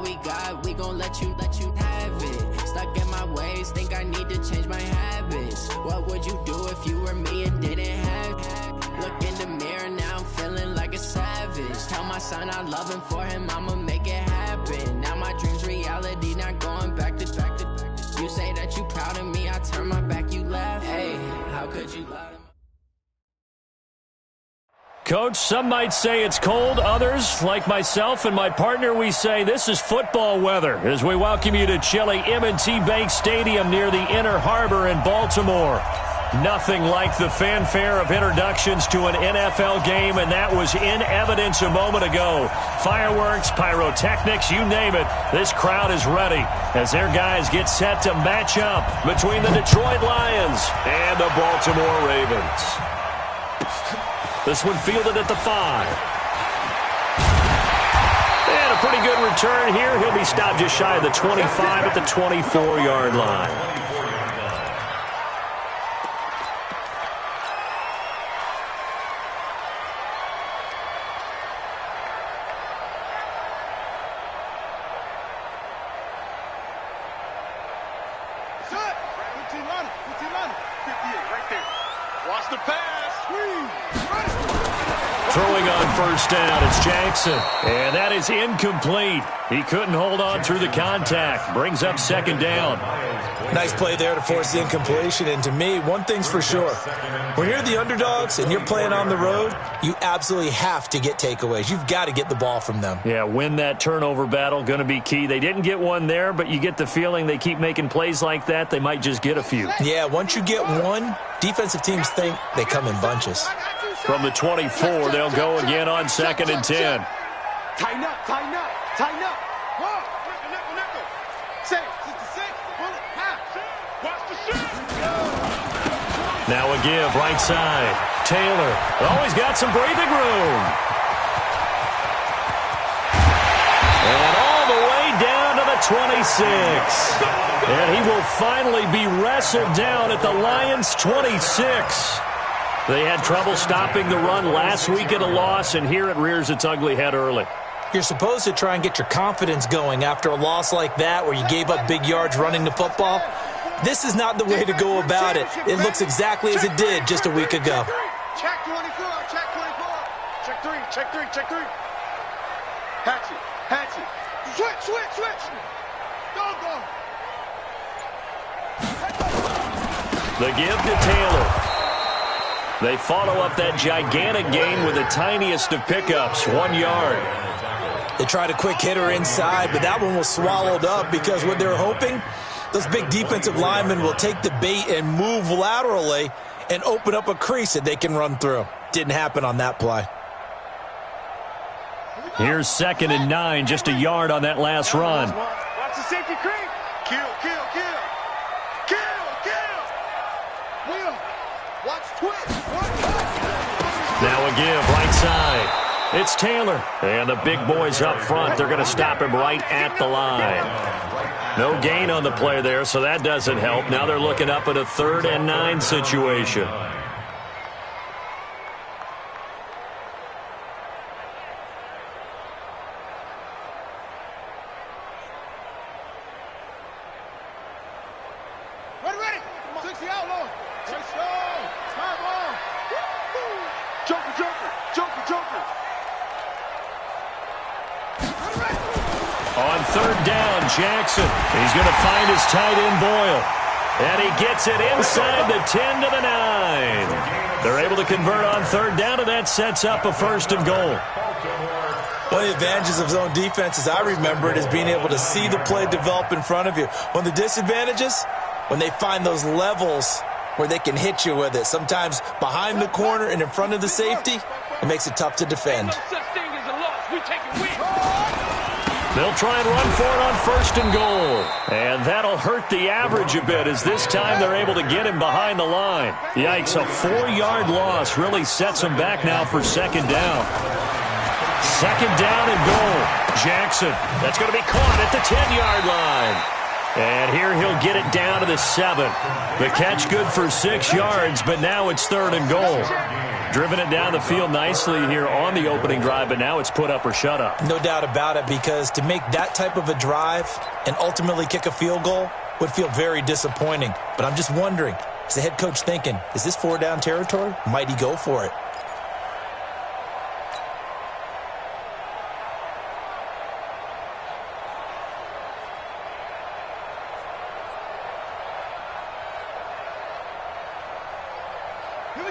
we got, we gon' let you have it. Stuck in my ways, think I need to change my habits. What would you do if you were me and didn't have it? Look in the mirror, now I'm feeling like a savage. Tell my son I love him, for him I'ma make it happen. Now my dream's reality, not going back to. You say that you proud of me, I turn my back, you laugh. Hey, how could you lie to me? Coach, some might say it's cold. Others, like myself and my partner, we say this is football weather as we welcome you to chilly M&T Bank Stadium near the Inner Harbor in Baltimore. Nothing like the fanfare of introductions to an NFL game, and that was in evidence a moment ago. Fireworks, pyrotechnics, you name it. This crowd is ready as their guys get set to match up between the Detroit Lions and the Baltimore Ravens. This one fielded at the 5. And a pretty good return here. He'll be stopped just shy of the 25 at the 24-yard line. Throwing on first down, it's Jackson. And that is incomplete. He couldn't hold on through the contact. Brings up second down. Nice play there to force the incompletion. And to me, one thing's for sure. When you're the underdogs and you're playing on the road, you absolutely have to get takeaways. You've got to get the ball from them. Yeah, win that turnover battle, going to be key. They didn't get one there, but you get the feeling they keep making plays like that, they might just get a few. Yeah, once you get one, defensive teams think they come in bunches. From the 24, they'll go again on 2nd and 10. Tighten up, tighten up, tighten up. Nickel. 6, 66, bullet, half. Watch the shoot. Now a give, right side. Taylor, he's got some breathing room. And all the way down to the 26. And he will finally be wrestled down at the Lions' 26. They had trouble stopping the run last week at a loss, and here it rears its ugly head early. You're supposed to try and get your confidence going after a loss like that where you gave up big yards running the football. This is not the way to go about it. It looks exactly as it did just a week ago. Check 24, check 24. Check 3, check 3, check 3. Hatch it. Switch. Go. The give to Taylor. They follow up that gigantic gain with the tiniest of pickups, 1 yard. They tried a quick hitter inside, but that one was swallowed up because what they're hoping, those big defensive linemen will take the bait and move laterally and open up a crease that they can run through. Didn't happen on that play. Here's 2nd and 9, just a yard on that last run. Watch the safety creep. Kill. Will, watch twitch. Now a give, right side. It's Taylor. And the big boys up front, they're going to stop him right at the line. No gain on the play there, so that doesn't help. Now they're looking up at a 3rd and 9 situation. Ready. 60 outlaw. My ball. Joker. On 3rd down, Jackson. He's going to find his tight end, Boyle. And he gets it inside the 10 to the 9. They're able to convert on 3rd down, and that sets up a 1st and goal. One of the advantages of zone defense, as I remember it, is being able to see the play develop in front of you. One of the disadvantages, when they find those levels where they can hit you with it. Sometimes behind the corner and in front of the safety, it makes it tough to defend. They'll try and run for it on 1st and goal. And that'll hurt the average a bit as this time they're able to get him behind the line. Yikes, a 4-yard loss really sets them back now for 2nd down. 2nd down and goal. Jackson, that's going to be caught at the 10-yard line. And here he'll get it down to the 7. The catch good for 6 yards, but now it's 3rd and goal. Driven it down the field nicely here on the opening drive, but now it's put up or shut up. No doubt about it, because to make that type of a drive and ultimately kick a field goal would feel very disappointing. But I'm just wondering, is the head coach thinking, is this 4-down territory? Might he go for it?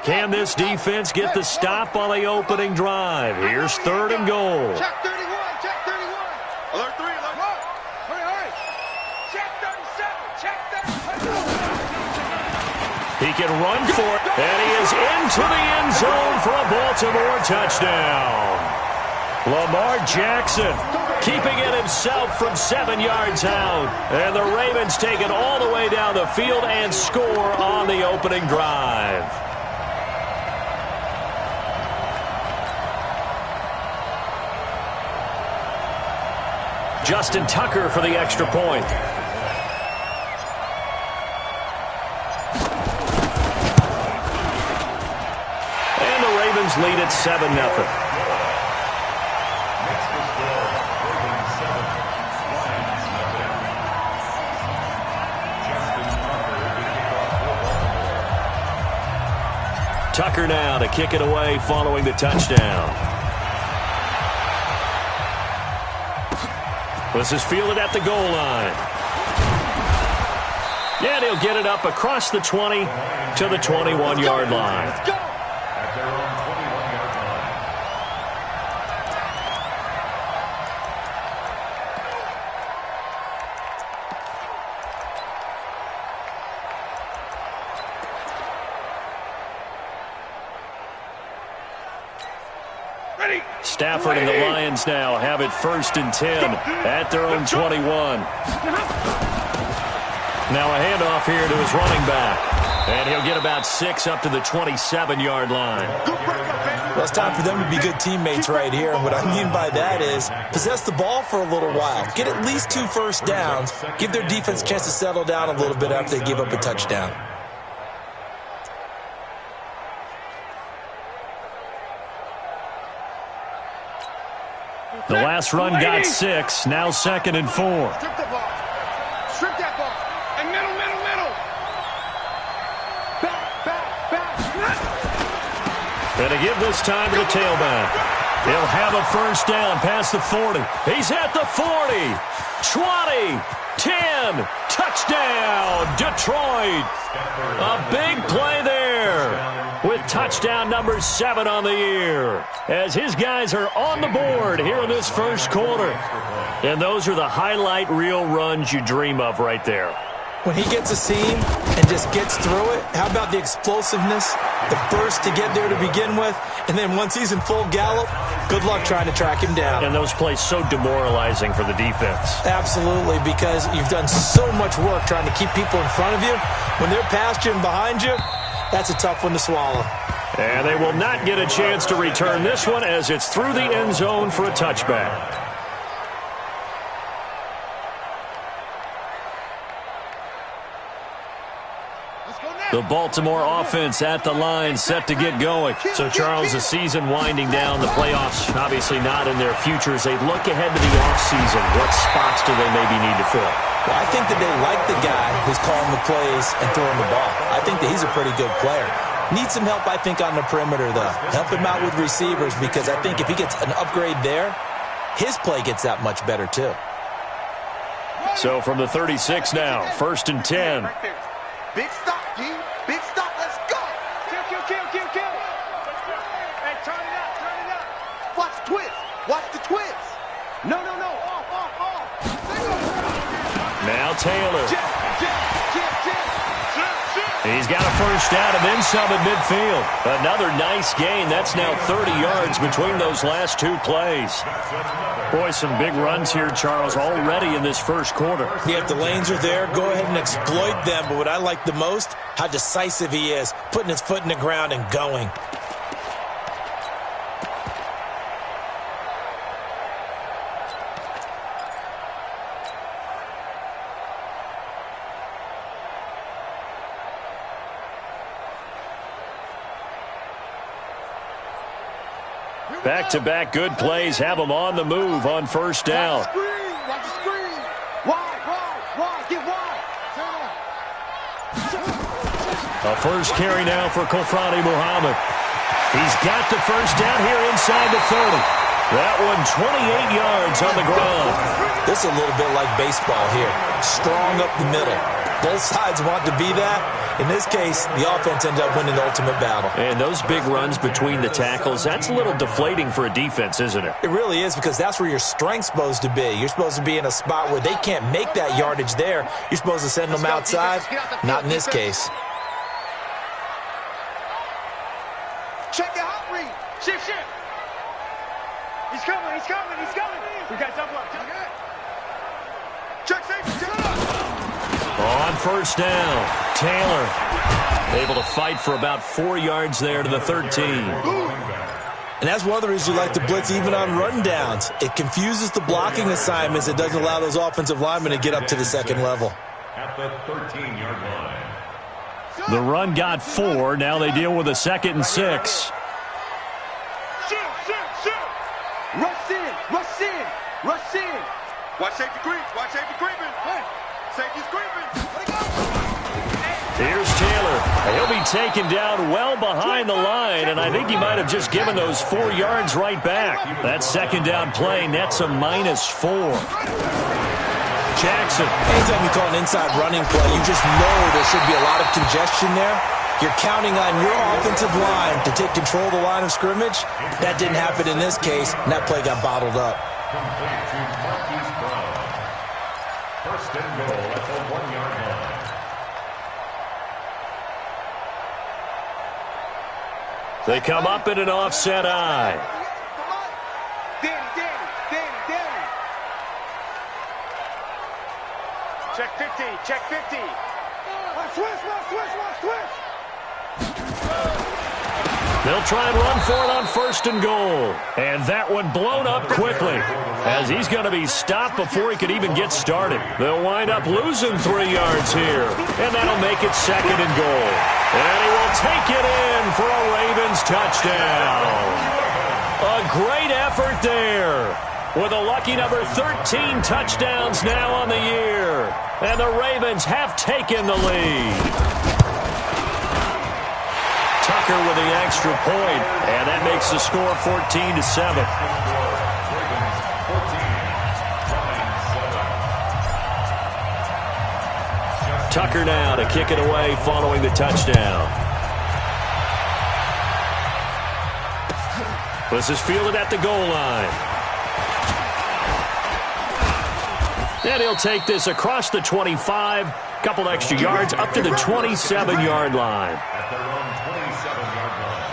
Can this defense get the stop on the opening drive? Here's 3rd and goal. Check 31, check 31. Alert 3, alert 1. Hurry, hurry. Check 37, check 37. He can run for it, and he is into the end zone for a Baltimore touchdown. Lamar Jackson keeping it himself from 7 yards out. And the Ravens take it all the way down the field and score on the opening drive. Justin Tucker for the extra point. And the Ravens lead at 7-0. Tucker now to kick it away following the touchdown. This is fielded at the goal line. And he'll get it up across the 20 to the 21-yard line. Let's go. Stafford and the Lions now have it 1st and 10 at their own 21. Now a handoff here to his running back. And he'll get about 6 up to the 27-yard line. Well, it's time for them to be good teammates right here. And what I mean by that is possess the ball for a little while. Get at least 2 first downs. Give their defense a chance to settle down a little bit after they give up a touchdown. The last run got 6. Now 2nd and 4. Strip the ball. Strip that ball. And middle. Back. And to give this time to the tailback. He'll have a first down past the 40. He's at the 40. 20. 10. Touchdown, Detroit. A big play there with touchdown number 7 on the year, as his guys are on the board here in this first quarter. And those are the highlight reel runs you dream of right there. When he gets a seam and just gets through it, how about the explosiveness, the burst to get there to begin with, and then once he's in full gallop, good luck trying to track him down. And those plays so demoralizing for the defense. Absolutely, because you've done so much work trying to keep people in front of you. When they're past you and behind you, that's a tough one to swallow. And they will not get a chance to return this one as it's through the end zone for a touchback. The Baltimore offense at the line, set to get going. So, Charles, the season winding down, the playoffs obviously not in their future. As they look ahead to the offseason, what spots do they maybe need to fill? Well, I think that they like the guy who's calling the plays and throwing the ball. I think that he's a pretty good player. Needs some help, I think, on the perimeter, though. Help him out with receivers, because I think if he gets an upgrade there, his play gets that much better, too. So, from the 36 now, 1st and 10. Right there. Big stop, G. Big stop. Let's go. Kill. Hey, turn it up. Watch the twist. Watch the twist. No. Off. Now Taylor. Jip. He's got a first down and then some at midfield. Another nice gain. That's now 30 yards between those last 2 plays. Boy, some big runs here, Charles, already in this first quarter. Yeah, if the lanes are there, go ahead and exploit them. But what I like the most, how decisive he is, putting his foot in the ground and going. Back-to-back good plays have them on the move on first down. Watch the screen. Wide. Get wide. A first carry now for Kofrani Muhammad. He's got the first down here inside the 30. That one 28 yards on the ground. This is a little bit like baseball here. Strong up the middle. Both sides want to be that. In this case, the offense ended up winning the ultimate battle. And those big runs between the tackles, that's a little deflating for a defense, isn't it? It really is, because that's where your strength's supposed to be. You're supposed to be in a spot where they can't make that yardage there. You're supposed to send them outside. Not in this case. Check your hot read. Shift. He's coming. We got double up. Check safety. On first down, Taylor able to fight for about 4 yards there to the 13. And that's one of the reasons you like to blitz even on run downs. It confuses the blocking assignments. It doesn't allow those offensive linemen to get up to the second level. At the 13-yard line. The run got 4. Now they deal with a 2nd and 6. Rush in. Watch safety creeping. Hey, safety's creeping. Let it go. Here's Taylor. He'll be taken down well behind the line, and I think he might have just given those 4 yards right back. That second down play nets a -4. Jackson. Anytime you call an inside running play, you just know there should be a lot of congestion there. You're counting on your offensive line to take control of the line of scrimmage. That didn't happen in this case, and that play got bottled up. Complete to Marquise Brown. First and goal at the 1-yard line. They come up in an offset eye. Danny. Check 50. Switch. They'll try and run for it on first and goal. And that one blown up quickly, as he's going to be stopped before he could even get started. They'll wind up losing 3 yards here, and that'll make it 2nd and goal. And he will take it in for a Ravens touchdown. A great effort there, with a lucky number 13 touchdowns now on the year. And the Ravens have taken the lead. Tucker with the extra point, and that makes the score 14-7. Tucker now to kick it away following the touchdown. This is fielded at the goal line. And he'll take this across the 25, couple extra yards up to the 27-yard line. At their own 27-yard line.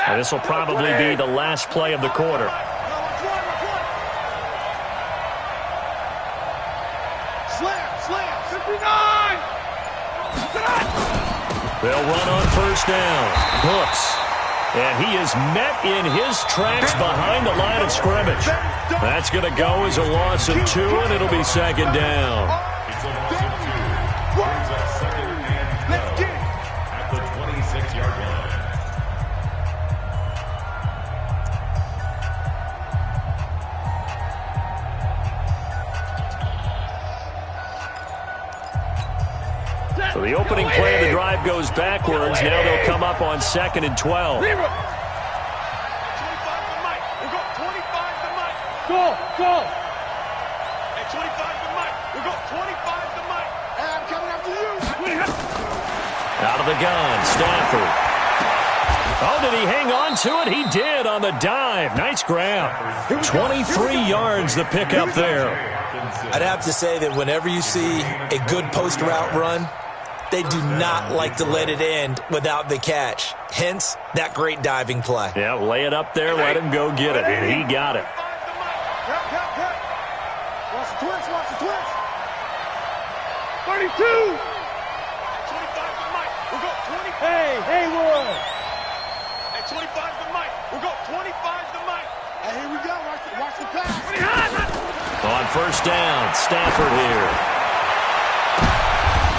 And this will probably be the last play of the quarter. Slam, 59! They'll run on first down. Brooks. And he is met in his tracks behind the line of scrimmage. That's going to go as a loss of 2, and it'll be 2nd down. It's a loss of 2. Brings up 2nd and 12 at the 26-yard line. So the opening play of the drive goes backwards. Now they'll come up on 2nd and 12. 25 to Mike. We'll go 25 to Mike. Go. Hey, 25 to Mike. We'll go 25 to Mike. Hey, I'm coming after you. Out of the gun, Stafford. Oh, did he hang on to it? He did on the dive. Nice grab. 23 yards the pickup there. I'd have to say that whenever you see a good post route run, they do not like to let it end without the catch. Hence, that great diving play. Yeah, lay it up there, let him go get it, and he got it. Watch the twist. 32. 25 to Mike. We'll go 25 Hey, Haywood. Hey, 25's the mic. We'll go 25's the mic. Hey, here we go. Watch the pass. On first down, Stafford here.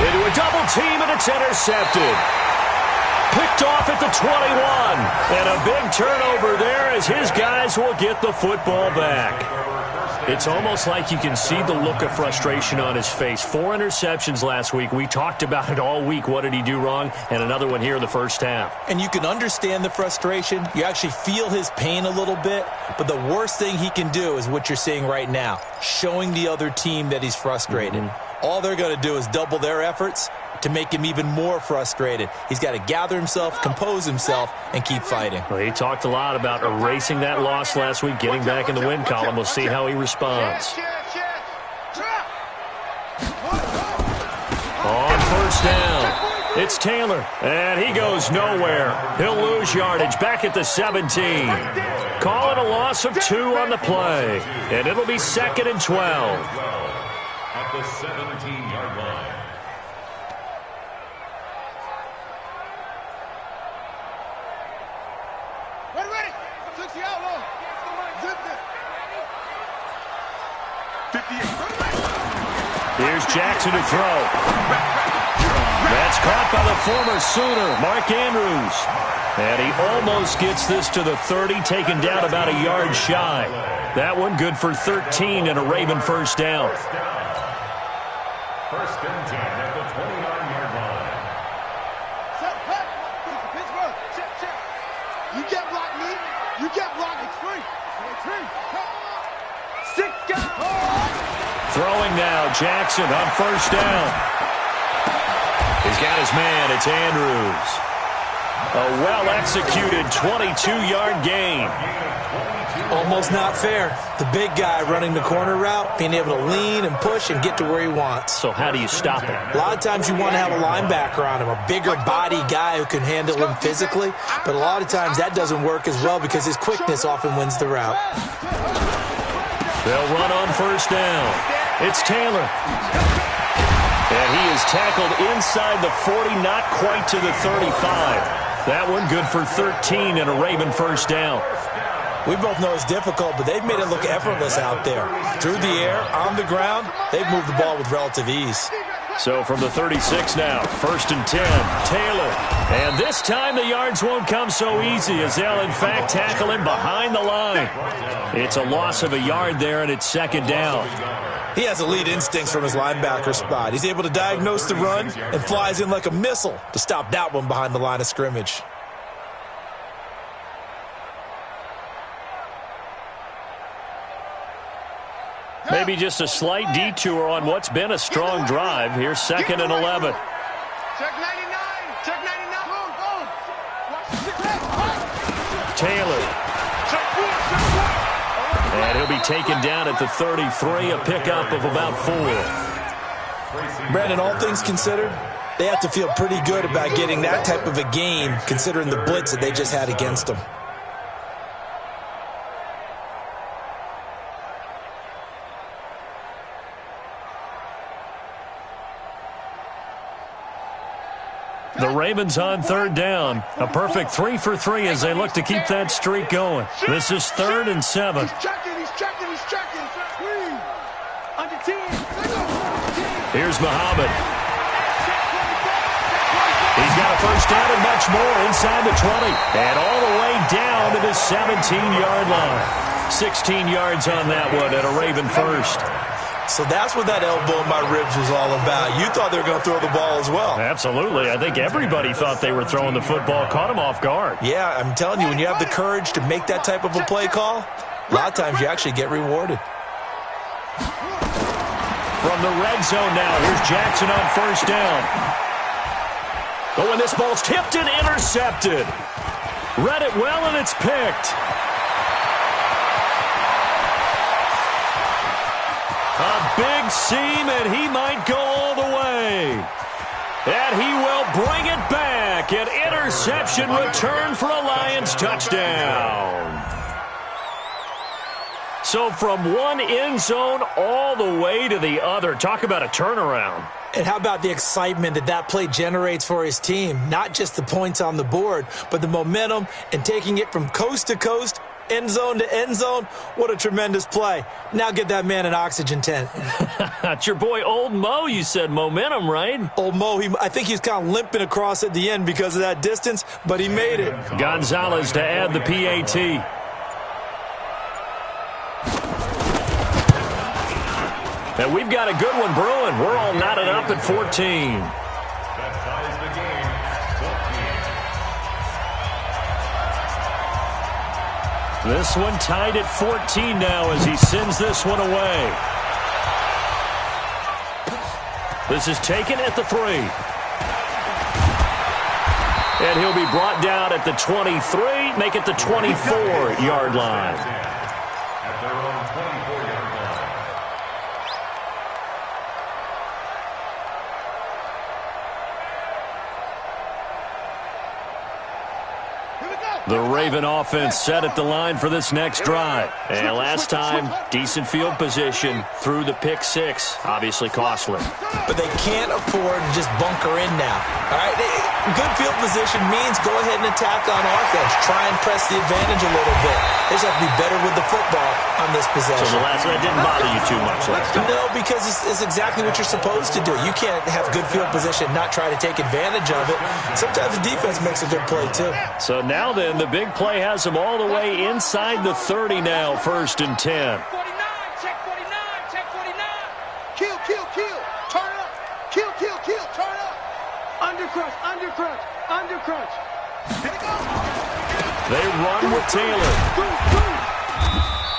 Into a double team, and it's intercepted. Picked off at the 21. And a big turnover there as his guys will get the football back. It's almost like you can see the look of frustration on his face. 4 interceptions last week. We talked about it all week. What did he do wrong? And another one here in the first half. And you can understand the frustration. You actually feel his pain a little bit. But the worst thing he can do is what you're seeing right now, showing the other team that he's frustrated. All they're going to do is double their efforts to make him even more frustrated. He's got to gather himself, compose himself, and keep fighting. Well, he talked a lot about erasing that loss last week, getting back in the win column. We'll see how he responds. On first down, it's Taylor, and he goes nowhere. He'll lose yardage back at the 17. Calling a loss of 2 on the play, and it'll be 2nd and 12. At the 17-yard line. Ready. 60 out low. Here's Jackson to throw. That's caught by the former Sooner, Mark Andrews. And he almost gets this to the 30, taken down about a yard shy. That one good for 13 and a Raven first down. First and 10 at the 29-yard line. Check. You get blocked, me. You get blocked. It's free. 6 guys. Throwing now, Jackson on first down. He's got his man. It's Andrews. A well-executed 22-yard gain. Almost not fair. The big guy running the corner route, being able to lean and push and get to where he wants. So how do you stop it? A lot of times you want to have a linebacker on him, a bigger body guy who can handle him physically. But a lot of times that doesn't work as well because his quickness often wins the route. They'll run on first down. It's Taylor. And he is tackled inside the 40, not quite to the 35. That one good for 13 and a Raven first down. We both know it's difficult, but they've made it look effortless out there. Through the air, on the ground, they've moved the ball with relative ease. So from the 36 now, 1st and 10, Taylor. And this time the yards won't come so easy as they'll in fact tackle him behind the line. It's a loss of a yard there, and it's 2nd down. He has elite instincts from his linebacker spot. He's able to diagnose the run and flies in like a missile to stop that one behind the line of scrimmage. Maybe just a slight detour on what's been a strong drive. Here's 2nd and 11. Check 99. Check 99. Taylor. And he'll be taken down at the 33, a pickup of about 4. Brandon, all things considered, they have to feel pretty good about getting that type of a game considering the blitz that they just had against them. The Ravens on 3rd down. A perfect 3 for 3 as they look to keep that streak going. This is 3rd and 7. He's checking. Under 10. Here's Muhammad. He's got a first down and much more inside the 20. And all the way down to the 17-yard line. 16 yards on that one and a Raven first. So that's what that elbow in my ribs was all about. You thought they were going to throw the ball as well. Absolutely. I think everybody thought they were throwing the football, caught him off guard. Yeah, I'm telling you, when you have the courage to make that type of a play call, a lot of times you actually get rewarded. From the red zone now, here's Jackson on first down. Oh, and this ball's tipped and intercepted. Read it well, and it's picked. A big seam, and he might go all the way. And he will bring it back. An interception return for a Lions touchdown. So from one end zone all the way to the other. Talk about a turnaround. And how about the excitement that play generates for his team? Not just the points on the board, but the momentum and taking it from coast to coast, end zone to end zone. What a tremendous play. Now get that man an oxygen tent. It's your boy Old Mo, you said. Momentum, right? Old Mo, I think he's kind of limping across at the end because of that distance, but he made it. Gonzalez to add the PAT. And we've got a good one brewing. We're all knotted up at 14. That ties the game, 14. This one tied at 14 now as he sends this one away. This is taken at the 3. And he'll be brought down at the 23, make it the 24-yard line. At their own 24-yard line. The Raven offense set at the line for this next drive. And last time, decent field position through the pick 6. Obviously costly. But they can't afford to just bunker in now. All right, good field position means go ahead and attack on offense. Try and press the advantage a little bit. They just have to be better with the football on this possession. So the last one didn't bother you too much last time? No, because it's exactly what you're supposed to do. You can't have good field position and not try to take advantage of it. Sometimes the defense makes a good play, too. So now then, the big play has them all the way inside the 30 now, 1st and 10. 49, check 49, check 49. Kill, kill, kill. Turn it up. Kill, kill, kill. Turn it up. Undercrunch, undercrunch, undercrunch. Here it goes. They run with Taylor.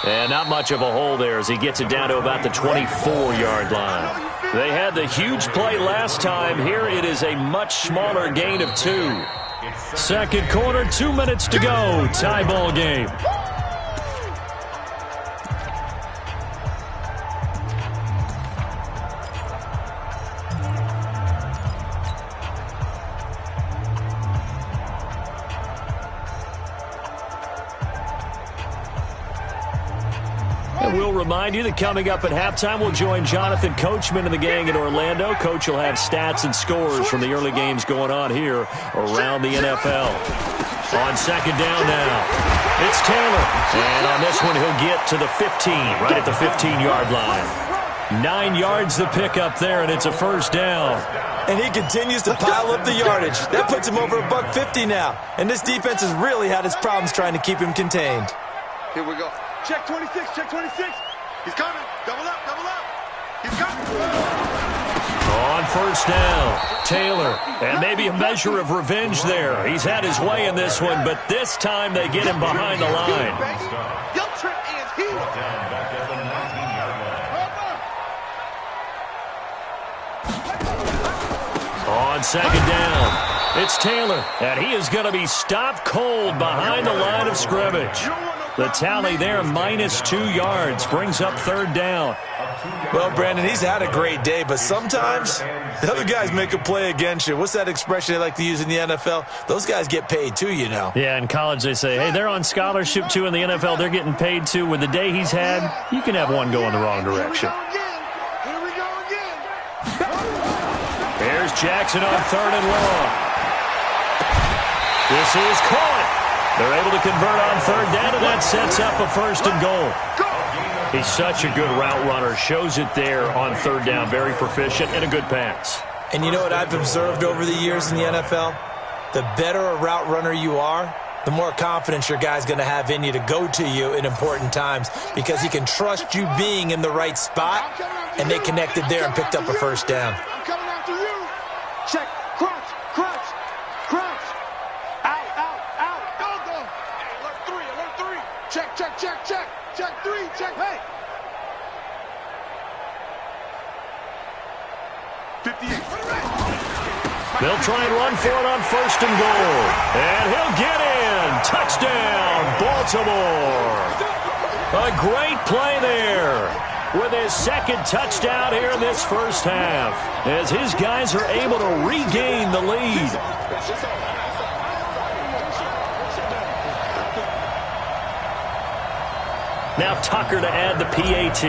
And not much of a hole there as he gets it down to about the 24-yard line. They had the huge play last time. Here it is a much smaller gain of 2. Second quarter, 2 minutes to go. Tie ball game. And we'll remind you that coming up at halftime, we'll join Jonathan Coachman and the gang in Orlando. Coach will have stats and scores from the early games going on here around the NFL. On second down now, it's Taylor. And on this one, he'll get to the 15, right at the 15-yard line. 9 yards the pickup there, and it's a first down. And he continues to pile up the yardage. That puts him over $150 now. And this defense has really had its problems trying to keep him contained. Here we go. Check 26, check 26. He's coming. Double up, double up. He's coming. On first down, Taylor. And maybe a measure of revenge there. He's had his way in this one, but this time they get him behind the line. Your trip is here. Down back at the 19-yard line. On second down, it's Taylor. And he is going to be stopped cold behind the line of scrimmage. The tally there, -2 yards, brings up third down. Well, Brandon, he's had a great day, but sometimes the other guys make a play against you. What's that expression they like to use in the NFL? Those guys get paid too, you know. Yeah, in college they say, hey, they're on scholarship too. In the NFL, they're getting paid too. With the day he's had, you can have one go in the wrong direction. Here we go again. Here's Jackson on 3rd and long. This is caught. They're able to convert on 3rd down, and that sets up a 1st and goal. He's such a good route runner. Shows it there on 3rd down. Very proficient and a good pass. And you know what I've observed over the years in the NFL? The better a route runner you are, the more confidence your guy's going to have in you to go to you in important times because he can trust you being in the right spot, and they connected there and picked up a 1st down. I'm coming after you. Check. Crunch. Crunch. Crunch. Out. Out. Out. Go. Go. Hey, alert 3. Alert 3. Check. Check. Check. Check. Check 3. Check. Hey. 58. They'll try and run for it on 1st and goal. And he'll get in. Touchdown, Baltimore. A great play there with his 2nd touchdown here in this first half as his guys are able to regain the lead. Now Tucker to add the PAT.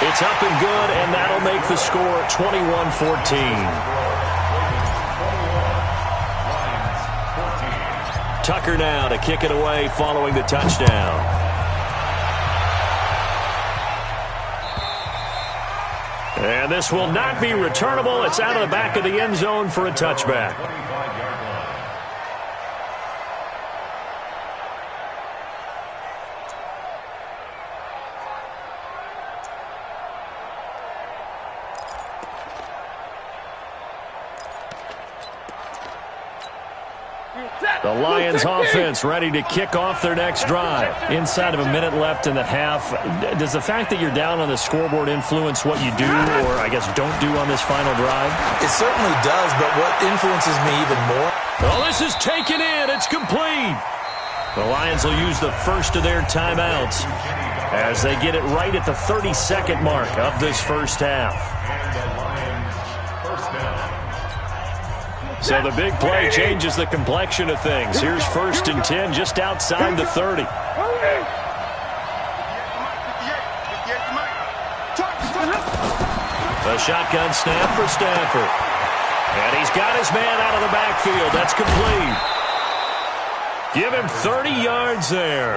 It's up and good, and that'll make the score 21-14. Tucker now to kick it away following the touchdown. And this will not be returnable. It's out of the back of the end zone for a touchback. The Lions offense ready to kick off their next drive. Inside of a minute left in the half. Does the fact that you're down on the scoreboard influence what you do, or I guess don't do on this final drive? It certainly does, but what influences me even more? Well, this is taken in. It's complete. The Lions will use the first of their timeouts as they get it right at the 32nd mark of this first half. So the big play changes the complexion of things. Here's 1st and 10 just outside the 30. A shotgun snap for Stafford. And he's got his man out of the backfield. That's complete. Give him 30 yards there.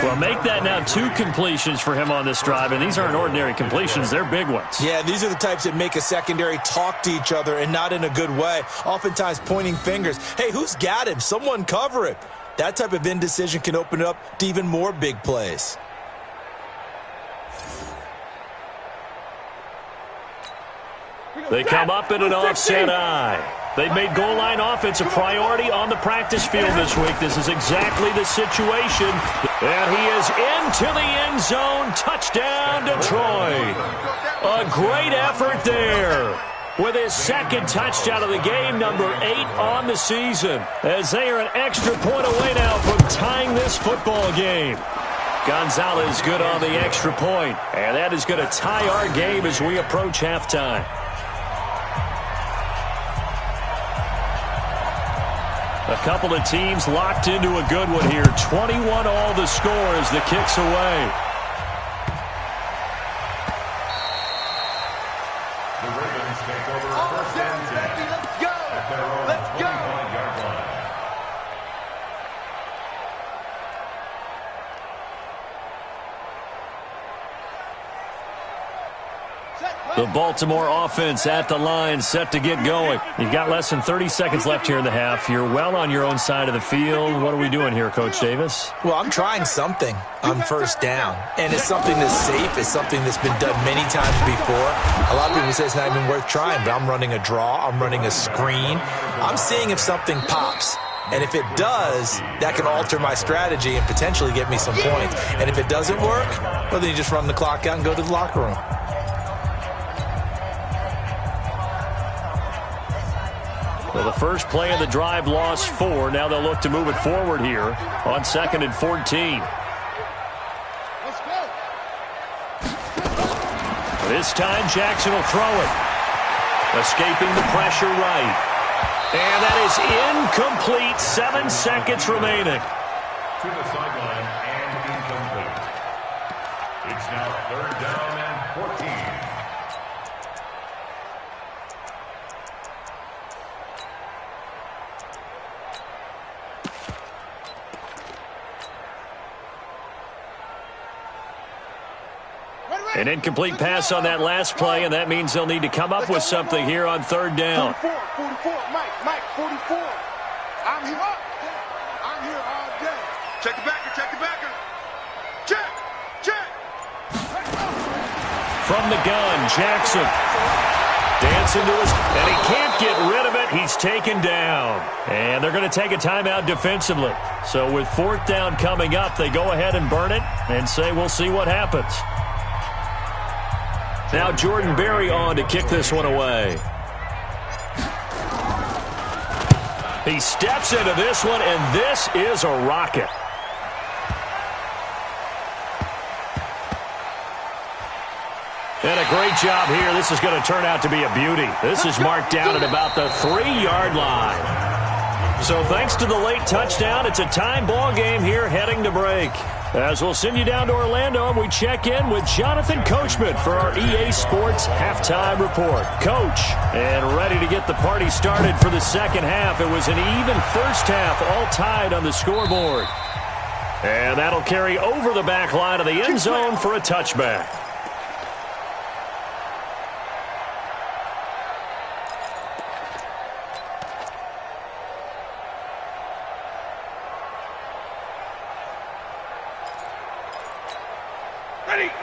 Well, make that now 2 completions for him on this drive, and these aren't ordinary completions. They're big ones. Yeah, these are the types that make a secondary talk to each other, and not in a good way. Oftentimes pointing fingers. Hey, who's got him? Someone cover him. That type of indecision can open it up to even more big plays. They come up in an offset eye. They've made goal line offense a priority on the practice field this week. This is exactly the situation. And he is into the end zone. Touchdown, Detroit. A great effort there with his 2nd touchdown of the game, number 8 on the season, as they are an extra point away now from tying this football game. Gonzalez good on the extra point, and that is going to tie our game as we approach halftime. A couple of teams locked into a good one here. 21 all the score as the kick's away. The Ravens take over 1st and 10. Let's go! Let's go! 25-yard line. The Baltimore offense at the line, set to get going. You've got less than 30 seconds left here in the half. You're well on your own side of the field. What are we doing here, Coach Davis? Well, I'm trying something on 1st down, and it's something that's safe. It's something that's been done many times before. A lot of people say it's not even worth trying, but I'm running a draw. I'm running a screen. I'm seeing if something pops. And if it does, that can alter my strategy and potentially get me some points. And if it doesn't work, well, then you just run the clock out and go to the locker room. Well, the first play of the drive lost 4. Now they'll look to move it forward here on 2nd and 14. Let's go. This time Jackson will throw it. Escaping the pressure right. And that is incomplete. 7 seconds remaining. To the sideline and incomplete. It's now 3rd down and 14. An incomplete pass on that last play, and that means they'll need to come up with something here on 3rd down. 44, Mike, 44. I'm here all day. Check the backer, check the backer. Check. From the gun, Jackson. Dancing to his, and he can't get rid of it. He's taken down. And they're going to take a timeout defensively. So with 4th down coming up, they go ahead and burn it and say we'll see what happens. Now Jordan Berry on to kick this one away. He steps into this one, and this is a rocket. And a great job here. This is going to turn out to be a beauty. This is marked down at about the 3-yard line. So thanks to the late touchdown, it's a tie ball game here heading to break. As we'll send you down to Orlando, and we check in with Jonathan Coachman for our EA Sports Halftime Report. Coach, and ready to get the party started for the second half. It was an even first half, all tied on the scoreboard. And that'll carry over the back line of the end zone for a touchback.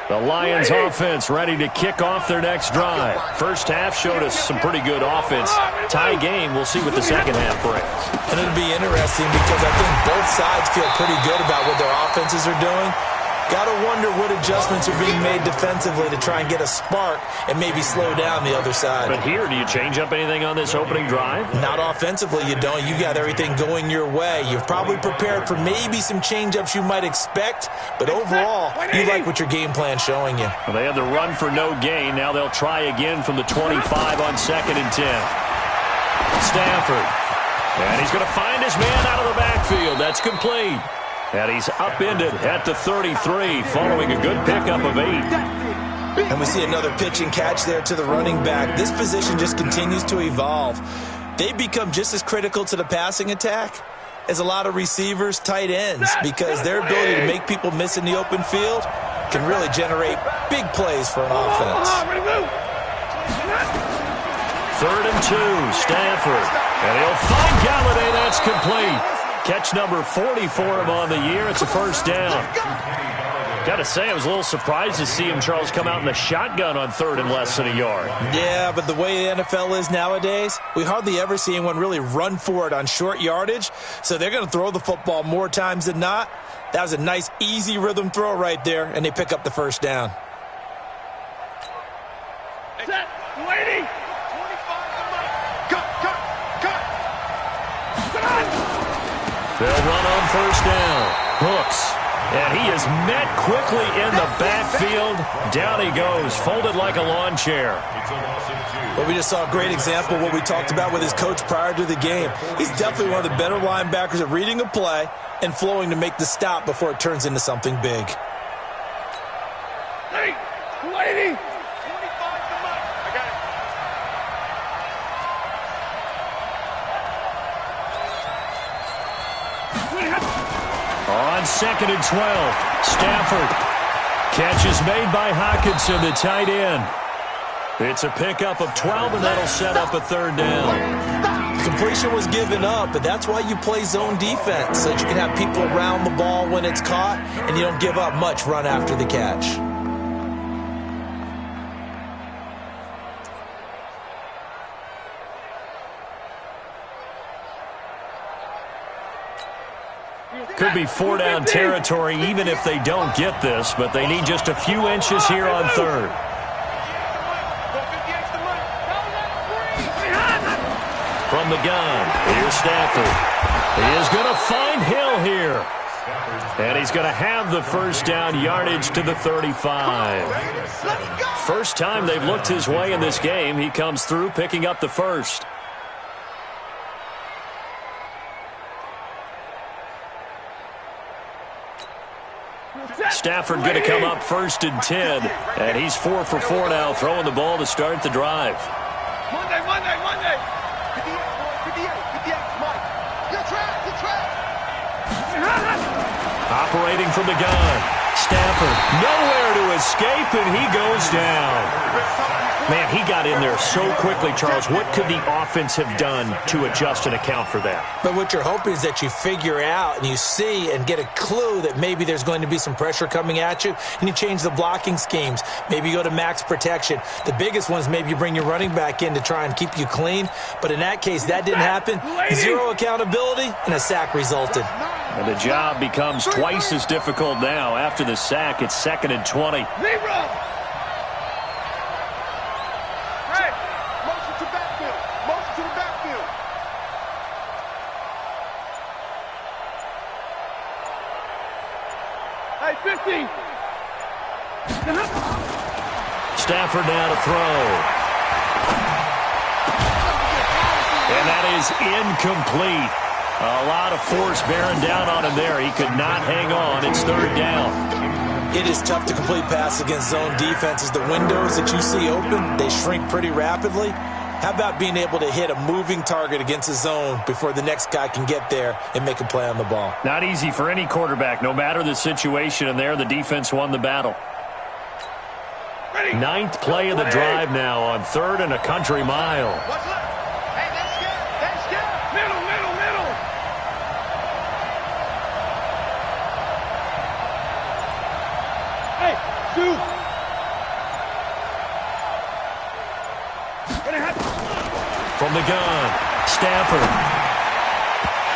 The Lions offense ready to kick off their next drive. First half showed us some pretty good offense. Tie game, we'll see what the second half brings. And it'll be interesting because I think both sides feel pretty good about what their offenses are doing. Got to wonder what adjustments are being made defensively to try and get a spark and maybe slow down the other side. But here, do you change up anything on this opening drive? Not offensively, you don't. You got everything going your way. You've probably prepared for maybe some change-ups you might expect, but overall, you like what your game plan's showing you. Well, they had the run for no gain. Now they'll try again from the 25 on 2nd and 10. Stafford. And he's going to find his man out of the backfield. That's complete. And he's upended at the 33 following a good pickup of 8. And we see another pitch and catch there to the running back. This position just continues to evolve. They become just as critical to the passing attack as a lot of receivers, tight ends, because their ability to make people miss in the open field can really generate big plays for an offense. 3rd and 2, Stafford. And he'll find Galladay. That's complete. Catch number 40 for him on the year. It's a first down. Got to say, I was a little surprised to see him, Charles, come out in the shotgun on 3rd and less than a yard. Yeah, but the way the NFL is nowadays, we hardly ever see anyone really run for it on short yardage. So they're going to throw the football more times than not. That was a nice, easy rhythm throw right there, and they pick up the first down. Set, lady. Cut. They'll run on first down. Hooks. And he is met quickly in the backfield. Down he goes, folded like a lawn chair. Well, we just saw a great example of what we talked about with his coach prior to the game. He's definitely one of the better linebackers at reading a play and flowing to make the stop before it turns into something big. Hey, lady. On 2nd and 12, Stafford. Catch is made by Hockenson, the tight end. It's a pickup of 12, and that'll set up a 3rd down. Completion was given up, but that's why you play zone defense, so that you can have people around the ball when it's caught, and you don't give up much run after the catch. Could be 4-down territory even if they don't get this, but they need just a few inches here on 3rd. From the gun, here's Stafford. He is going to find Hill here. And he's going to have the first down, yardage to the 35. First time they've looked his way in this game. He comes through picking up the first. Stafford going to come up 1st and 10, and he's 4 for 4 now, throwing the ball to start the drive. Monday. 58, Mike. You're trapped. Operating from the gun. Stafford nowhere to escape, and he goes down. Man, he got in there so quickly, Charles. What could the offense have done to adjust and account for that? But what you're hoping is that you figure out and you see and get a clue that maybe there's going to be some pressure coming at you, and you change the blocking schemes. Maybe you go to max protection. The biggest one is maybe you bring your running back in to try and keep you clean. But in that case, that didn't happen. Zero accountability, and a sack resulted. And the job becomes twice as difficult now. After the sack, it's 2nd and 20. Stafford now to throw. And that is incomplete. A lot of force bearing down on him there. He could not hang on. It's third down. It is tough to complete passes against zone defenses. The windows that you see open, they shrink pretty rapidly. How about being able to hit a moving target against a zone before the next guy can get there and make a play on the ball? Not easy for any quarterback, no matter the situation, and there the defense won the battle. Ninth play of the drive now on 3rd and a country mile. Hey, that's good. Middle. Hey, Stu. From the gun, Stafford.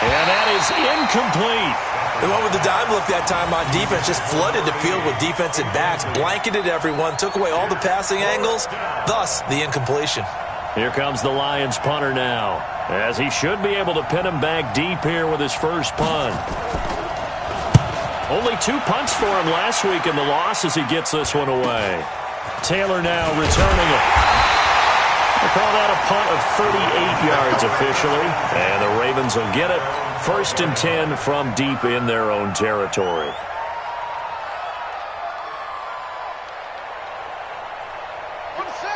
And that is incomplete. The one with the dime look that time on defense just flooded the field with defensive backs, blanketed everyone, took away all the passing angles, thus the incompletion. Here comes the Lions punter now, as he should be able to pin him back deep here with his first punt. Only 2 punts for him last week in the loss as he gets this one away. Taylor now returning it. They call that a punt of 38 yards officially, and the Ravens will get it. 1st and 10 from deep in their own territory.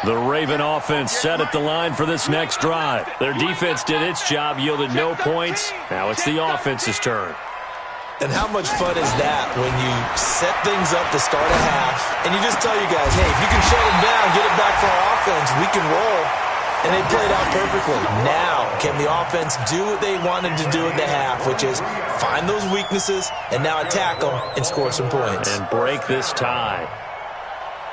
The Raven offense set at the line for this next drive. Their defense did its job, yielded no points. Now it's the offense's turn. And how much fun is that when you set things up to start a half, and you just tell you guys, hey, if you can shut them down, get it back for our offense, we can roll. And they played out perfectly. Now, can the offense do what they wanted to do at the half, which is find those weaknesses and now attack them and score some points. And break this tie.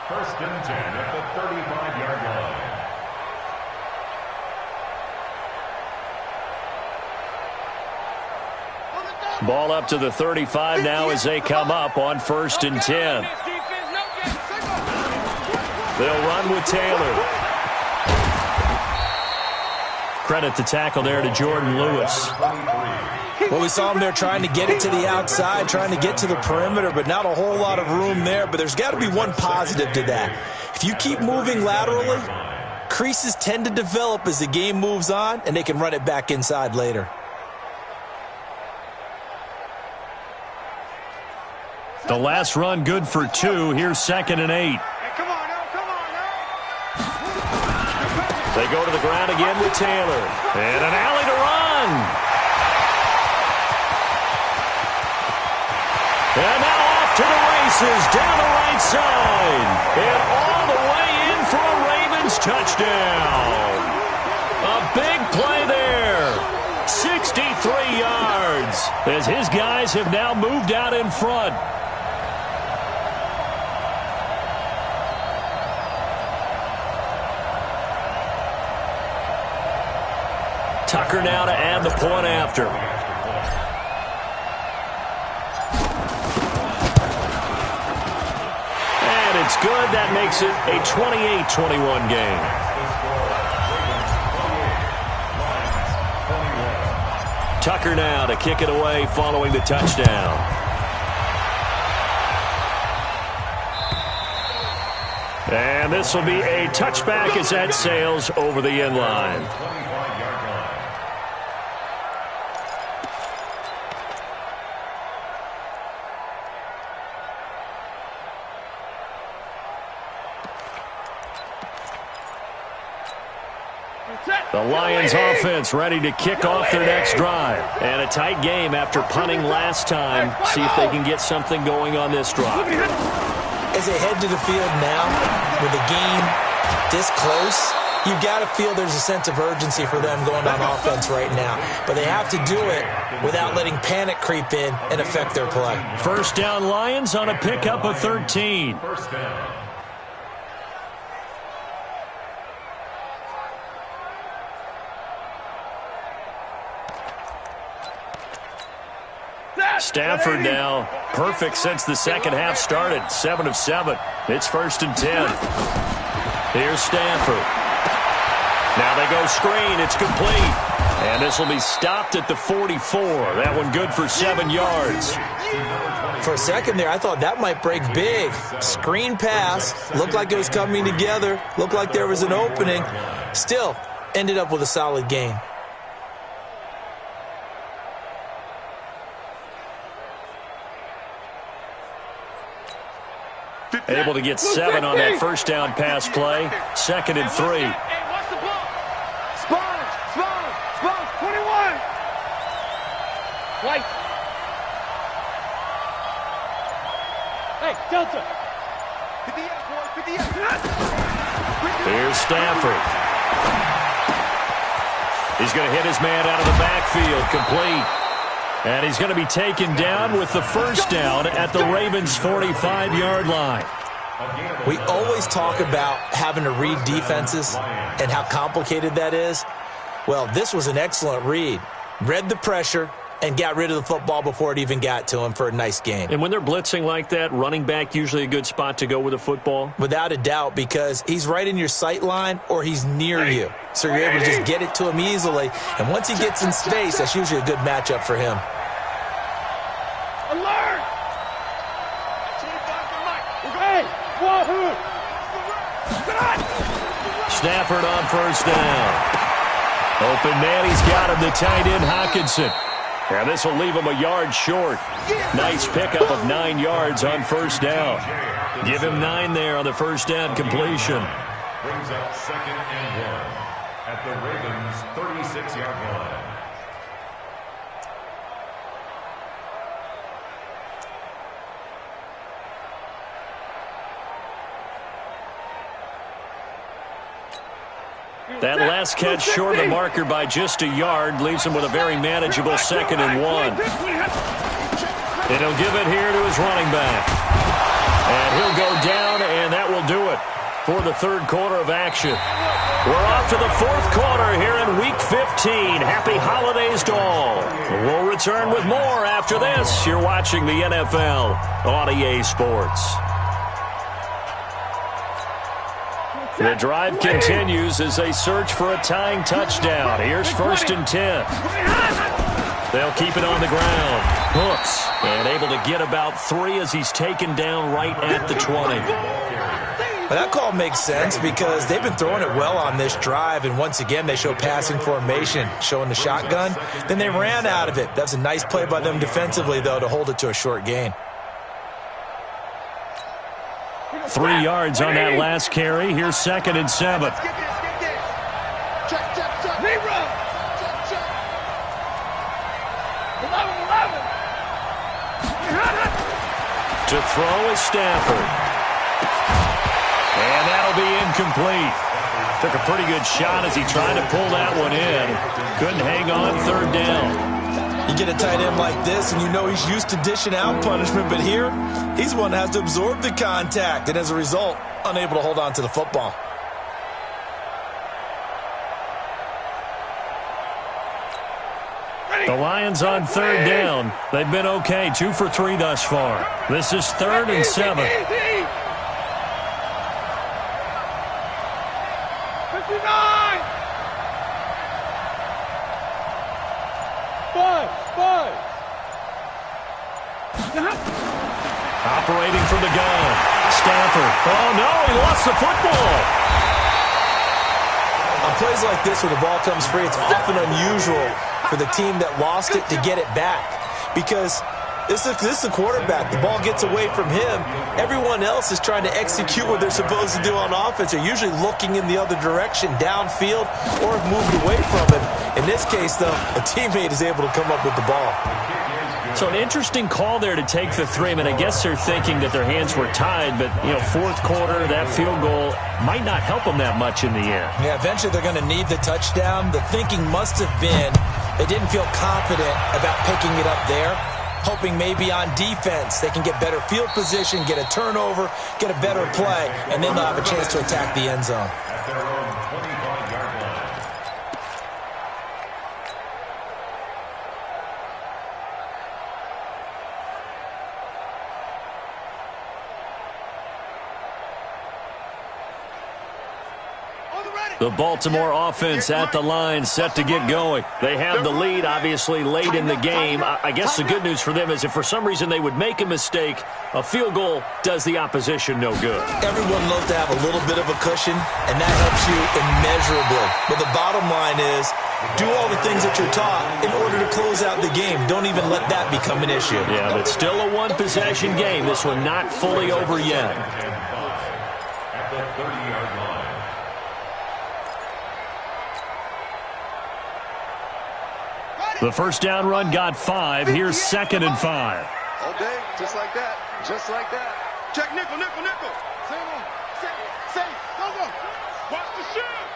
1st and 10 at the 35-yard line. Ball up to the 35 now as they come up on 1st and 10. They'll run with Taylor. Credit the tackle there to Jordan Lewis. Well, we saw him there trying to get it to the outside, trying to get to the perimeter, but not a whole lot of room there. But there's got to be one positive to that. If you keep moving laterally, creases tend to develop as the game moves on, and they can run it back inside later. The last run good for 2. Here's 2nd and 8. They go to the ground again with Taylor. And an alley to run. And now off to the races down the right side. And all the way in for a Ravens touchdown. A big play there. 63 yards as his guys have now moved out in front. Tucker now to add the point after. And it's good. That makes it a 28-21 game. Tucker now to kick it away following the touchdown. And this will be a touchback as that sails over the end line. The Lions offense ready to kick off their next drive. And a tight game after punting last time. See if they can get something going on this drive. As they head to the field now, with the game this close, you've got to feel there's a sense of urgency for them going on offense right now. But they have to do it without letting panic creep in and affect their play. 1st down Lions on a pickup of 13. 1st down. Stafford now perfect since the second half started. 7 of 7. It's 1st and 10. Here's Stafford. Now they go screen. It's complete. And this will be stopped at the 44. That one good for 7 yards. For a second there, I thought that might break big. Screen pass. Looked like it was coming together. Looked like there was an opening. Still, ended up with a solid gain. Able to get 7 on that first down pass play. 2nd and 3. Hey, watch the ball. Sponge, 21. White. Hey, Delta. 58, boy, 58. Here's Stafford. He's going to hit his man out of the backfield, complete. And he's going to be taken down with the first down at the Ravens' 45-yard line. We always talk about having to read defenses and how complicated that is. Well, this was an excellent read. Read the pressure and got rid of the football before it even got to him for a nice gain. And when they're blitzing like that, running back usually a good spot to go with the football? Without a doubt, because he's right in your sight line or he's near you. So you're able to just get it to him easily. And once he gets in space, that's usually a good matchup for him. Alert! Hey, wahoo! Stafford on first down. Open man, he's got him, the tight end Hockenson. And this will leave him a yard short. Nice pickup of 9 yards on first down. Give him 9 there on the first down completion. Brings up 2nd and 1 at the Ravens' 36-yard line. That last catch short of the marker by just a yard leaves him with a very manageable 2nd and 1. And he'll give it here to his running back. And he'll go down, and that will do it for the third quarter of action. We're off to the fourth quarter here in Week 15. Happy holidays to all. We'll return with more after this. You're watching the NFL on EA Sports. The drive continues as they search for a tying touchdown. Here's 1st and 10. They'll keep it on the ground. Hooks, and able to get about 3 as he's taken down right at the 20. Well, that call makes sense because they've been throwing it well on this drive, and once again they show passing formation, showing the shotgun. Then they ran out of it. That's a nice play by them defensively, though, to hold it to a short gain. 3 yards on that last carry. Here's 2nd and 7. Check. Nero! Check. 11. To throw is Stafford. And that'll be incomplete. Took a pretty good shot as he tried to pull that one in. Couldn't hang on 3rd down. You get a tight end like this, and you know he's used to dishing out punishment, but here, he's one that has to absorb the contact, and as a result, unable to hold on to the football. The Lions on 3rd down. They've been okay, 2 for 3 thus far. This is 3rd and 7. 59! 5. Operating from the gun. Stafford. Oh, no, he lost the football. On plays like this where the ball comes free, it's often unusual for the team that lost it to get it back because this is the quarterback. The ball gets away from him. Everyone else is trying to execute what they're supposed to do on offense. They're usually looking in the other direction, downfield, or have moved away from him. In this case, though, a teammate is able to come up with the ball. So an interesting call there to take the 3. I mean, I guess they're thinking that their hands were tied, but, you know, fourth quarter, that field goal might not help them that much in the end. Yeah, eventually they're going to need the touchdown. The thinking must have been they didn't feel confident about picking it up there, hoping maybe on defense they can get better field position, get a turnover, get a better play, and then they'll have a chance to attack the end zone. At their own 25-yard line. The Baltimore offense at the line, set to get going. They have the lead, obviously, late in the game. I guess the good news for them is if for some reason they would make a mistake, a field goal does the opposition no good. Everyone loves to have a little bit of a cushion, and that helps you immeasurably. But the bottom line is Do all the things that you're taught in order to close out the game. Don't even let that become an issue. Yeah, but still a one-possession game. This one not fully over yet. At the 30-yard line. The first down run got 5. Here's 2nd and 5. All day, just like that. Just like that. Check nickel, nickel, nickel. Same one. Same. Go. Watch the shoot.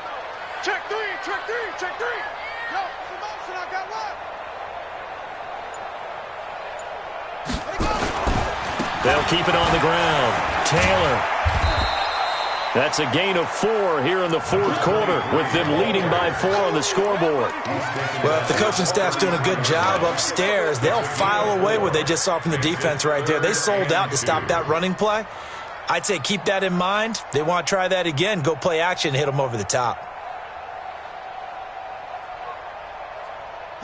Check 3, check 3, check 3. Yo, it's a motion. I got one. They'll keep it on the ground. Taylor. That's a gain of 4 here in the fourth quarter, with them leading by 4 on the scoreboard. Well, if the coaching staff's doing a good job upstairs, they'll file away what they just saw from the defense right there. They sold out to stop that running play. I'd say keep that in mind. They want to try that again. Go play action, hit them over the top.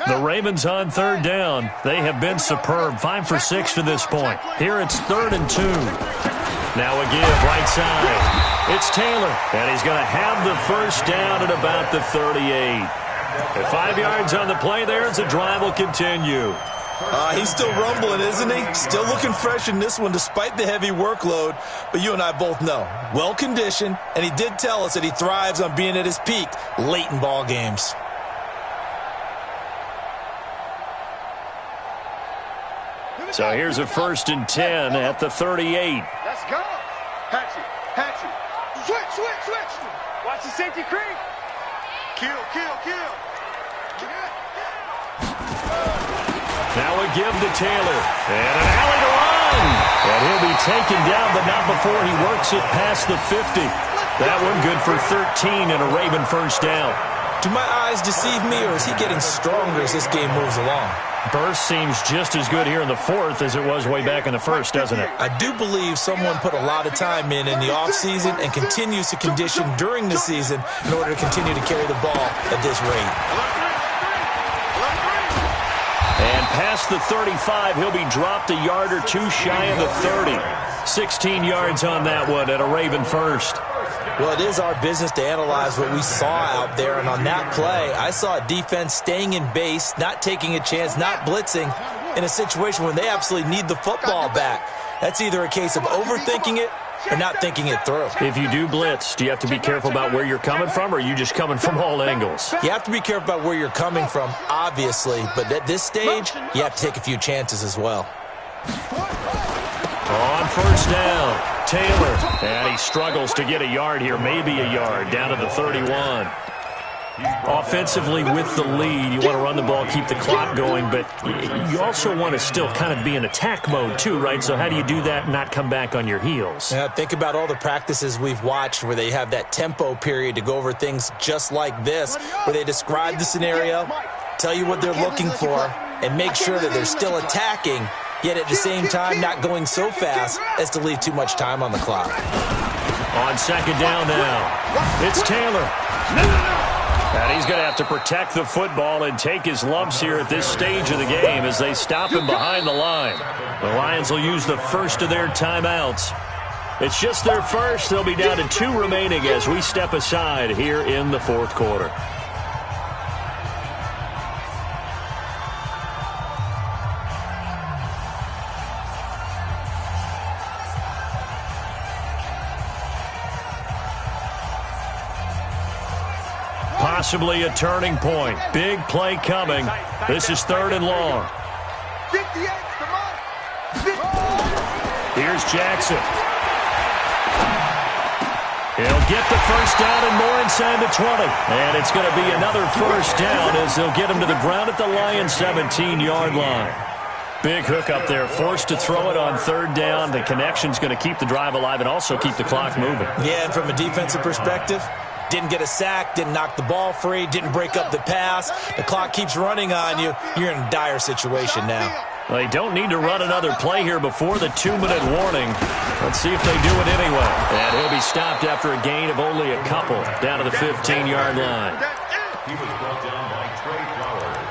The Ravens on third down. They have been superb. 5 for 6 to this point. Here it's 3rd and 2. Now a give right side. It's Taylor, and he's going to have the first down at about the 38. At 5 yards on the play there as the drive will continue. He's still rumbling, isn't he? Still looking fresh in this one despite the heavy workload. But you and I both know, well-conditioned, and he did tell us that he thrives on being at his peak late in ball games. So here's a 1st and 10 at the 38. Let's go. Hatchet. Switch. Watch the safety creep. Kill. Now a give to Taylor. And an alley to run. And he'll be taken down, but not before he works it past the 50. That one good for 13 and a Raven first down. Do my eyes deceive me, or is he getting stronger as this game moves along? Burst seems just as good here in the fourth as it was way back in the first, doesn't it? I do believe someone put a lot of time in the offseason and continues to condition during the season in order to continue to carry the ball at this rate. And past the 35, he'll be dropped a yard or two shy of the 30. 16 yards on that one at a Raven first. Well, it is our business to analyze what we saw out there, and on that play, I saw a defense staying in base, not taking a chance, not blitzing, in a situation when they absolutely need the football back. That's either a case of overthinking it or not thinking it through. If you do blitz, do you have to be careful about where you're coming from, or are you just coming from all angles? You have to be careful about where you're coming from, obviously, but at this stage, you have to take a few chances as well. On first down, Taylor, and he struggles to get a yard here, maybe a yard, down to the 31. Offensively with the lead, you want to run the ball, keep the clock going, but you also want to still kind of be in attack mode too, right? So how do you do that and not come back on your heels? Yeah, think about all the practices we've watched where they have that tempo period to go over things just like this, where they describe the scenario, tell you what they're looking for, and make sure that they're still attacking, yet at the same time not going so fast as to leave too much time on the clock. On second down now, it's Taylor. And he's going to have to protect the football and take his lumps here at this stage of the game as they stop him behind the line. The Lions will use the first of their timeouts. It's just their first. They'll be down to 2 remaining as we step aside here in the fourth quarter. Possibly a turning point. Big play coming. This is 3rd and long. 58, come on. Here's Jackson. He'll get the first down and more inside the 20. And it's going to be another first down as they'll get him to the ground at the Lions' 17-yard line. Big hook up there, forced to throw it on 3rd down. The connection's going to keep the drive alive and also keep the clock moving. Yeah, and from a defensive perspective, didn't get a sack, didn't knock the ball free, didn't break up the pass. The clock keeps running on you. You're in a dire situation now. They don't need to run another play here before the 2-minute warning. Let's see if they do it anyway. And he'll be stopped after a gain of only a couple down to the 15-yard line. He was brought down by Trey Flowers.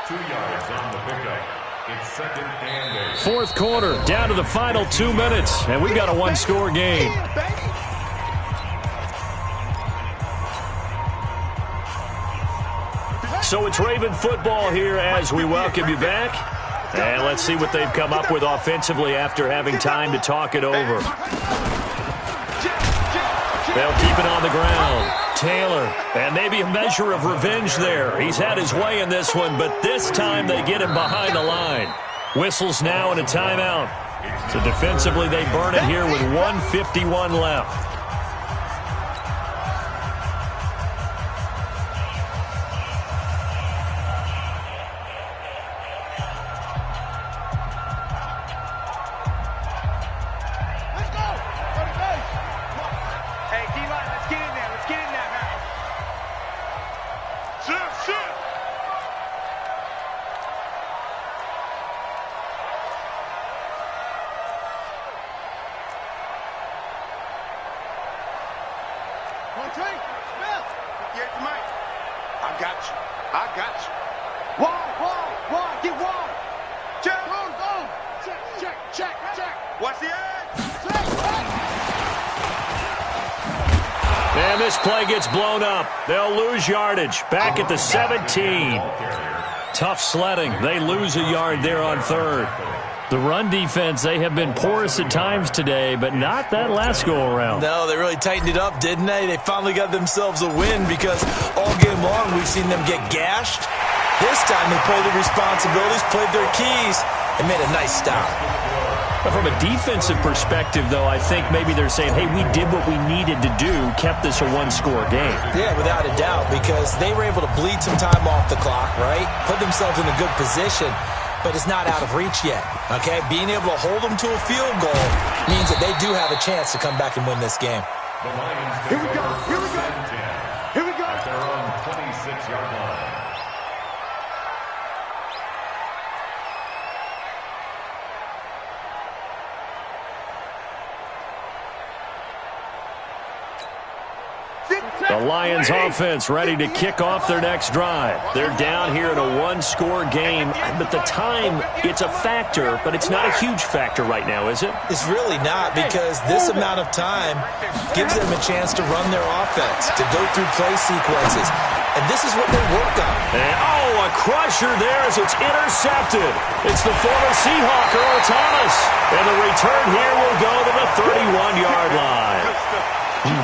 2 yards on the pickup. It's 2nd and 8. Fourth quarter, down to the final 2 minutes, and we've got a one-score game. So it's Raven football here as we welcome you back. And let's see what they've come up with offensively after having time to talk it over. They'll keep it on the ground. Taylor, and maybe a measure of revenge there. He's had his way in this one, but this time they get him behind the line. Whistles now and a timeout. So defensively they burn it here with 1:51 left. And this play gets blown up. They'll lose yardage. Back at the 17. Tough sledding. They lose a yard there on third. The run defense, they have been porous at times today, but not that last go-around. No, they really tightened it up, didn't they? They finally got themselves a win because all game long we've seen them get gashed. This time they played their responsibilities, played their keys, and made a nice stop. But from a defensive perspective, though, I think maybe they're saying, hey, we did what we needed to do, kept this a one-score game. Yeah, without a doubt, because they were able to bleed some time off the clock, right? Put themselves in a good position, but it's not out of reach yet, okay? Being able to hold them to a field goal means that they do have a chance to come back and win this game. Here we go, here we go, here we go. At their own 26-yard line. The Lions offense ready to kick off their next drive. They're down here in a one-score game, but the time, it's a factor, but it's not a huge factor right now, is it? It's really not, because this amount of time gives them a chance to run their offense, to go through play sequences, and this is what they work on. And, a crusher there as it's intercepted. It's the former Seahawk, Earl Thomas, and the return here will go to the 31-yard line.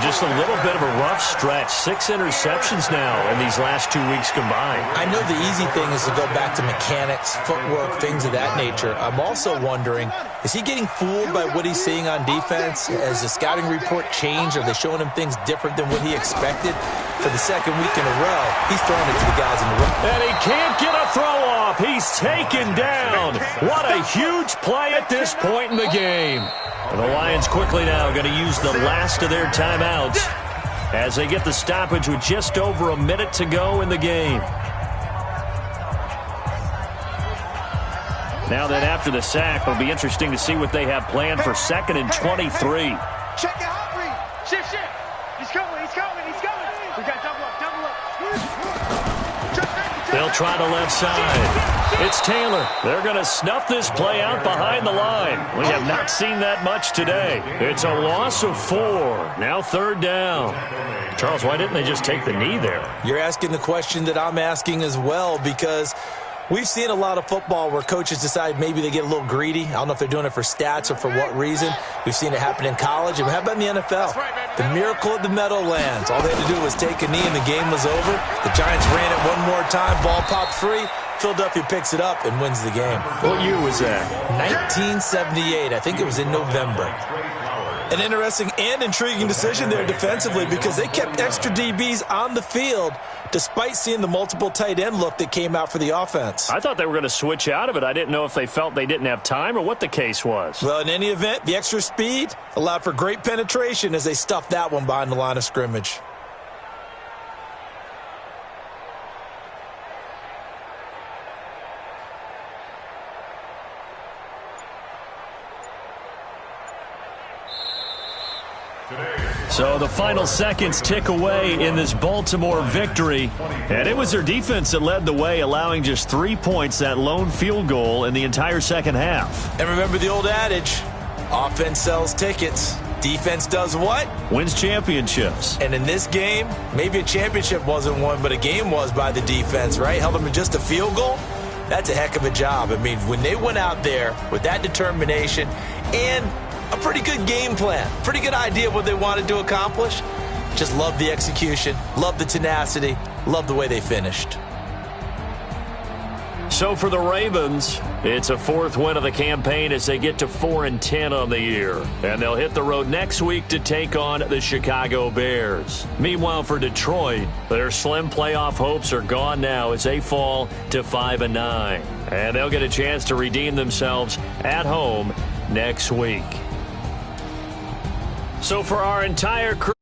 Just a little bit of a rough stretch. 6 interceptions now in these last 2 weeks combined. I know the easy thing is to go back to mechanics, footwork, things of that nature. I'm also wondering, is he getting fooled by what he's seeing on defense? Has the scouting report changed? Are they showing him things different than what he expected? For the second week in a row, he's throwing it to the guys in the room. And he can't get a throw off. He's taken down. What a huge play at this point in the game. And the Lions quickly now going to use the last of their timeouts as they get the stoppage with just over a minute to go in the game. Now then, after the sack, it'll be interesting to see what they have planned for 2nd and 23. Check it out, Reed. Shift. He's coming. We got double up. They'll try the left side. It's Taylor. They're going to snuff this play out behind the line. We have not seen that much today. It's a loss of 4. Now 3rd down. Charles, why didn't they just take the knee there? You're asking the question that I'm asking as well, because we've seen a lot of football where coaches decide maybe they get a little greedy. I don't know if they're doing it for stats or for what reason. We've seen it happen in college. And how about in the NFL? The miracle of the Meadowlands. All they had to do was take a knee and the game was over. The Giants ran it one more time. Ball popped free. Philadelphia picks it up and wins the game. What year was that? 1978. I think it was in November. An interesting and intriguing decision there defensively, because they kept extra DBs on the field despite seeing the multiple tight end look that came out for the offense. I thought they were going to switch out of it. I didn't know if they felt they didn't have time or what the case was. Well, in any event, the extra speed allowed for great penetration as they stuffed that one behind the line of scrimmage. So the final seconds tick away in this Baltimore victory. And it was their defense that led the way, allowing just 3 points, that lone field goal in the entire second half. And remember the old adage, offense sells tickets. Defense does what? Wins championships. And in this game, maybe a championship wasn't won, but a game was by the defense, right? Held them to just a field goal. That's a heck of a job. I mean, when they went out there with that determination and a pretty good game plan, pretty good idea of what they wanted to accomplish, just love the execution, love the tenacity, love the way they finished. So for the Ravens, it's a 4th win of the campaign as they get to 4-10 on the year. And they'll hit the road next week to take on the Chicago Bears. Meanwhile, for Detroit, their slim playoff hopes are gone now as they fall to 5-9. And they'll get a chance to redeem themselves at home next week. So for our entire crew,